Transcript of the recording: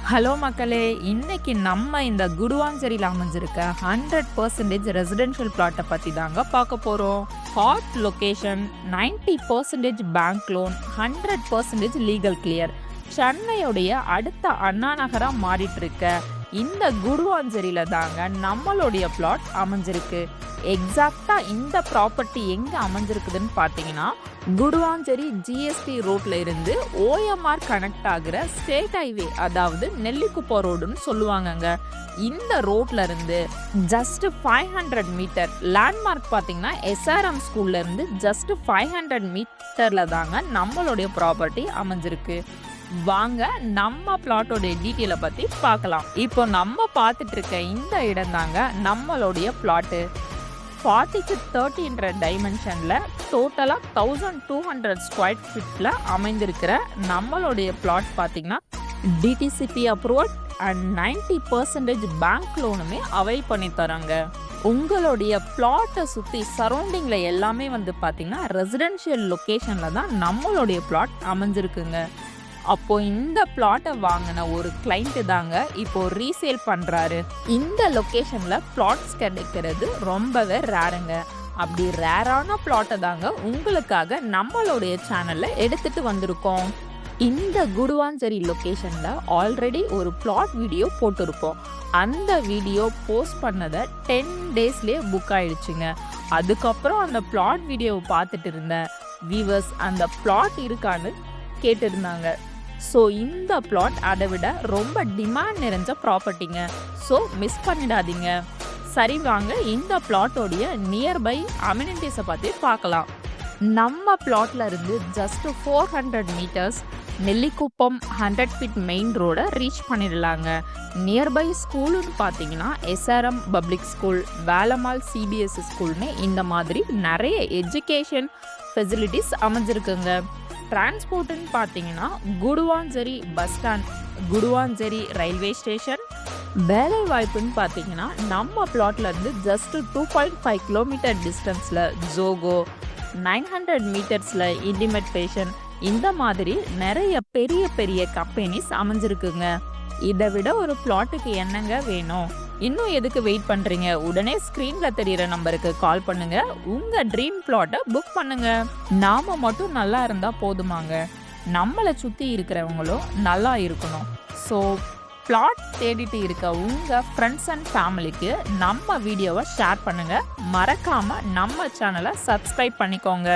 Hello மக்களே! இன்னைக்கு நம்ம இந்த குடுவாஞ்சேரியில அமைஞ்சிருக்க 100% ரெசிடென்ஷியல் பிளாட்ட பத்தி தாங்க பார்க்க போறோம். Hot location, 90% bank loan, 100% legal clear. சென்னையுடைய அடுத்த அண்ணா நகரா மாறிட்டு இருக்க இந்த குடுவாஞ்சேரியில தாங்க நம்மளுடைய பிளாட் அமைஞ்சிருக்கு. எக்ஸாக்ட்டா இந்த ப்ராப்பர்ட்டி எங்க அமைஞ்சிருக்குதுன்னு பார்த்தீங்கன்னா, குடுவாஞ்சேரி ஜிஎஸ்டி ரோட்ல இருந்து ஓஎம்ஆர் கனெக்ட் ஆகுற ஸ்டேட் ஹைவே, அதாவது நெல்லிக்குப்பம் ரோடுன்னு சொல்லுவாங்கங்க. இந்த ரோட்ல இருந்து ஜஸ்ட் 500 மீட்டர், லேண்ட்மார்க் பார்த்தீங்கன்னா எஸ்ஆர்எம் ஸ்கூல்ல இருந்து ஜஸ்ட் 500 மீட்டர்ல தாங்க நம்மளுடைய ப்ராப்பர்ட்டி அமைஞ்சிருக்கு. வாங்க நம்ம பிளாட்டோட டீட்டெயிலை பத்தி பார்க்கலாம். இப்போ நம்ம பார்த்துட்டு இருக்க இந்த இடம் தாங்க நம்மளுடைய பிளாட்டு. 40க்கு 30 டைமென்ஷன்ல டோட்டலா 1200 ஸ்கொயர் ஃபீட்ல அமைந்திருக்கிற நம்மளுடைய பிளாட் பார்த்தீங்கன்னா டிடிசிபி அப்ரூவல் அண்ட் 90% பேங்க் லோனுமே அவைல் பண்ணி தராங்க. உங்களுடைய பிளாட்டை சுற்றி சரௌண்டிங்கில் எல்லாமே வந்து பார்த்தீங்கன்னா ரெசிடென்ஷியல் லொக்கேஷனில் தான் நம்மளுடைய பிளாட் அமைஞ்சிருக்குங்க. அப்போ இந்த பிளாட்டை வாங்கின ஒரு கிளைண்ட் தாங்க இப்போ ரீசேல் பண்றாரு. இந்த லொகேஷன்ல பிளாட்ஸ் கிடைக்கிறது ரொம்பவே ரேருங்க. அப்படி ரேரான பிளாட்டை தாங்க உங்களுக்காக நம்மளுடைய சேனல்ல எடுத்துட்டு வந்திருக்கோம். இந்த குடுவாஞ்சேரி லொகேஷன்ல ஆல்ரெடி ஒரு பிளாட் வீடியோ போட்டிருப்போம். அந்த வீடியோ போஸ்ட் பண்ணதை 10 டேஸ்லயே புக் ஆயிடுச்சுங்க. அதுக்கப்புறம் அந்த பிளாட் வீடியோவை பார்த்துட்டு இருந்த வியூவர்ஸ் அந்த பிளாட் இருக்கான்னு கேட்டிருந்தாங்க. ஸோ இந்த பிளாட் அதை விட ரொம்ப டிமாண்ட் நிறைஞ்ச ப்ராப்பர்ட்டிங்க. ஸோ மிஸ் பண்ணிடாதீங்க. சரி, வாங்க இந்த பிளாட்டோடைய நியர்பை அம்யூனிட்டிஸை பற்றி பார்க்கலாம். நம்ம பிளாட்ல இருந்து just 400 metres Nellikuppam 100 feet main ரோட ரீச் பண்ணிடலாங்க. நியர்பை ஸ்கூலுன்னு பார்த்தீங்கன்னா SRM public school, Velammal CBSE ஸ்கூல்னு இந்த மாதிரி நிறைய எஜுகேஷன் ஃபெசிலிட்டிஸ் அமைஞ்சிருக்குங்க. டிரான்ஸ்போர்ட்டுன்னு பார்த்தீங்கன்னா Guduvanchery bus stand, Guduvanchery railway station. வேலை வாய்ப்புன்னு பார்த்தீங்கன்னா நம்ம பிளாட்ல இருந்து ஜஸ்ட் 2.5 கிலோமீட்டர் டிஸ்டன்ஸில் ஜோகோ, 900 மீட்டர்ஸில் இன்டிமேட் ஃபேஷன், இந்த மாதிரி நிறைய பெரிய பெரிய கம்பெனிஸ் அமைஞ்சிருக்குங்க. இதை விட ஒரு பிளாட்டுக்கு என்னங்க வேணும்? இன்னும் எதுக்கு வெயிட் பண்றீங்க? உடனே ஸ்கிரீன்ல தெரியுற நம்பருக்கு கால் பண்ணுங்க. உங்க ட்ரீம் பிளாட்டை புக் பண்ணுங்க. நாம மட்டும் நல்லா இருந்தா போதுமாங்க, நம்மளை சுத்தி இருக்கிறவங்களும் நல்லா இருக்கணும். ஸோ பிளாட் தேடிட்டு இருக்க உங்க ஃப்ரெண்ட்ஸ் அண்ட் ஃபேமிலிக்கு நம்ம வீடியோவை ஷேர் பண்ணுங்க. மறக்காம நம்ம சேனலை சப்ஸ்கிரைப் பண்ணிக்கோங்க.